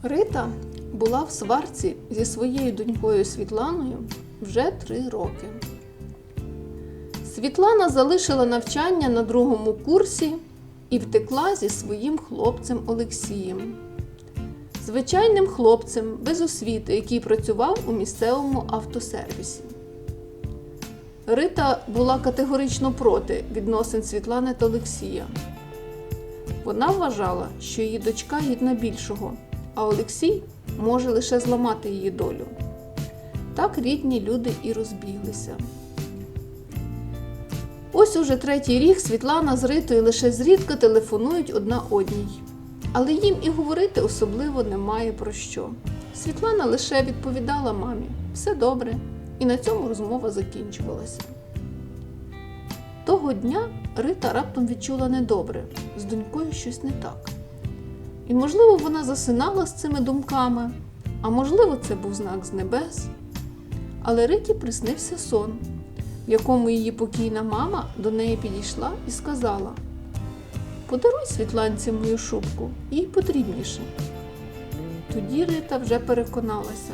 Рита була в сварці зі своєю донькою Світланою вже 3 роки. Світлана залишила навчання на 2-му курсі і втекла зі своїм хлопцем Олексієм. Звичайним хлопцем без освіти, який працював у місцевому автосервісі. Рита була категорично проти відносин Світлани та Олексія. Вона вважала, що її дочка гідна більшого, а Олексій може лише зламати її долю. Так рідні люди і розбіглися. Ось уже 3-й рік Світлана з Ритою лише зрідка телефонують одна одній. Але їм і говорити особливо немає про що. Світлана лише відповідала мамі «все добре», і на цьому розмова закінчувалася. Того дня Рита раптом відчула недобре, з донькою щось не так. І можливо вона засинала з цими думками, а можливо це був знак з небес. Але Риті приснився сон, в якому її покійна мама до неї підійшла і сказала: «Подаруй Світланці мою шубку, їй потрібніше». Тоді Рита вже переконалася,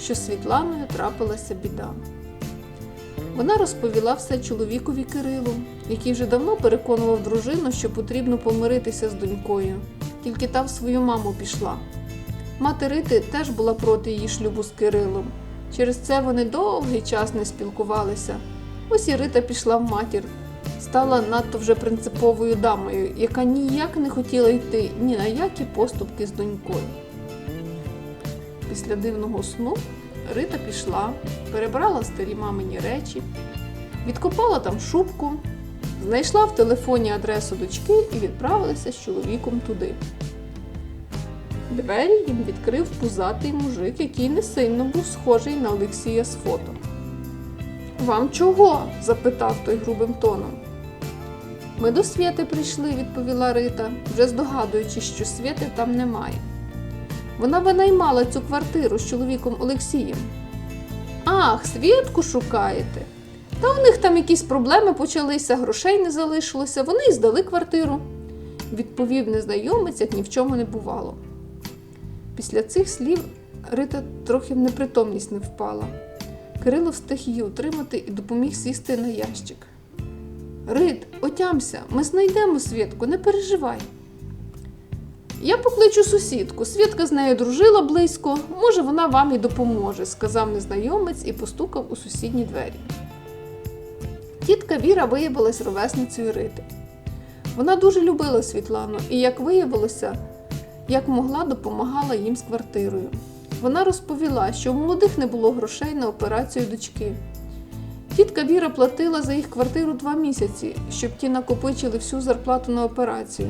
що з Світланою трапилася біда. Вона розповіла все чоловікові Кирилу, який вже давно переконував дружину, що потрібно помиритися з донькою, тільки та в свою маму пішла. Мати Рити теж була проти її шлюбу з Кирилом. Через це вони довгий час не спілкувалися. Ось і Рита пішла в матір, стала надто вже принциповою дамою, яка ніяк не хотіла йти ні на які поступки з донькою. Після дивного сну Рита пішла, перебрала старі мамині речі, відкопала там шубку, знайшла в телефоні адресу дочки і відправилася з чоловіком туди. Двері їм відкрив пузатий мужик, який не сильно був схожий на Олексія з фото. «Вам чого?» – запитав той грубим тоном. «Ми до Свєти прийшли», – відповіла Рита, вже здогадуючись, що Свєти там немає. Вона винаймала цю квартиру з чоловіком Олексієм. «Ах, Свєтку шукаєте? Та у них там якісь проблеми почалися, грошей не залишилося, вони і здали квартиру», – відповів незнайомець, як ні в чому не бувало. Після цих слів Рита трохи в непритомність не впала. Кирило встиг її утримати і допоміг сісти на ящик. «Рит, отямся, ми знайдемо Свєтку, не переживай». «Я покличу сусідку, Свєтка з нею дружила близько, може вона вам і допоможе», – сказав незнайомець і постукав у сусідні двері. Тітка Віра виявилась ровесницею Рити. Вона дуже любила Світлану і, як виявилося, як могла, допомагала їм з квартирою. Вона розповіла, що у молодих не було грошей на операцію дочки. Тітка Віра платила за їх квартиру 2 місяці, щоб ті накопичили всю зарплату на операцію.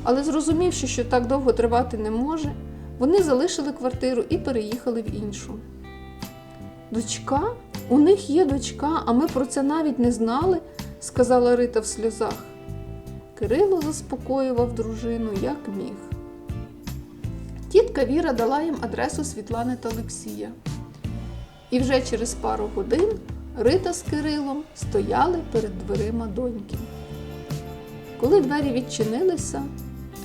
Але зрозумівши, що так довго тривати не може, вони залишили квартиру і переїхали в іншу. «Дочка? У них є дочка, а ми про це навіть не знали», – сказала Рита в сльозах. Кирило заспокоював дружину як міг. Тітка Віра дала їм адресу Світлани та Олексія. І вже через пару годин Рита з Кирилом стояли перед дверима доньки. Коли двері відчинилися,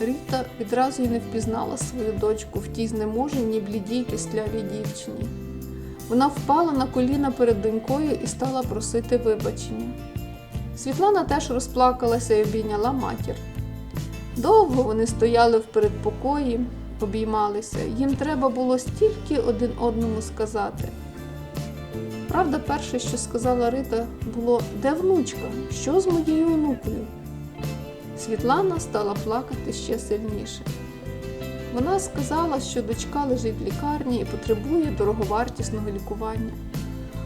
Рита відразу й не впізнала свою дочку в тій знеможеній, блідій, кислявій дівчині. Вона впала на коліна перед донькою і стала просити вибачення. Світлана теж розплакалася і обійняла матір. Довго вони стояли в передпокої, обіймалися. Їм треба було стільки один одному сказати. Правда, перше, що сказала Рита, було: «Де внучка? Що з моєю онукою?» Світлана стала плакати ще сильніше. Вона сказала, що дочка лежить в лікарні і потребує дороговартісного лікування.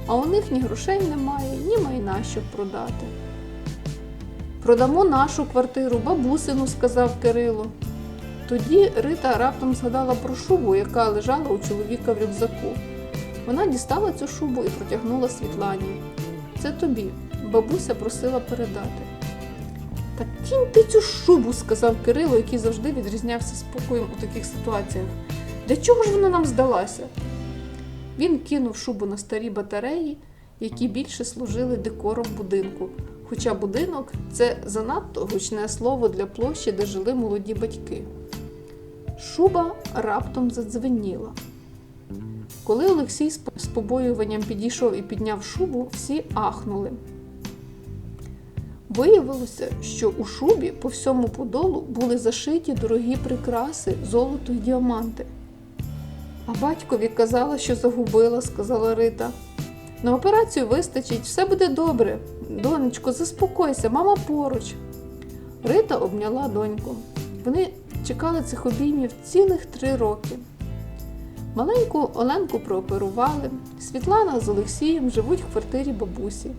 А у них ні грошей немає, ні майна, щоб продати. «Продамо нашу квартиру, бабусину», – сказав Кирило. Тоді Рита раптом згадала про шубу, яка лежала у чоловіка в рюкзаку. Вона дістала цю шубу і протягнула Світлані. «Це тобі. Бабуся просила передати». «Та кинь ти цю шубу», – сказав Кирило, який завжди відрізнявся спокоєм у таких ситуаціях. «Для чого ж вона нам здалася?» Він кинув шубу на старі батареї, які більше служили декором будинку. Хоча будинок – це занадто гучне слово для площі, де жили молоді батьки. Шуба раптом задзвеніла. Коли Олексій з побоюванням підійшов і підняв шубу, всі ахнули. Виявилося, що у шубі по всьому подолу були зашиті дорогі прикраси, золото й діаманти. «А батькові казала, що загубила», – сказала Рита. «На операцію вистачить, все буде добре. Донечко, заспокойся, мама поруч». Рита обняла доньку. Вони чекали цих обіймів цілих 3 роки. Маленьку Оленку прооперували, Світлана з Олексієм живуть в квартирі бабусі.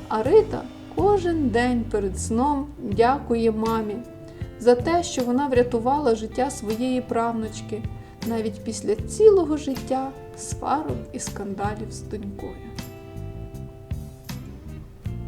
А Рита кожен день перед сном дякує мамі за те, що вона врятувала життя своєї правнучки, навіть після цілого життя сварок і скандалів з донькою.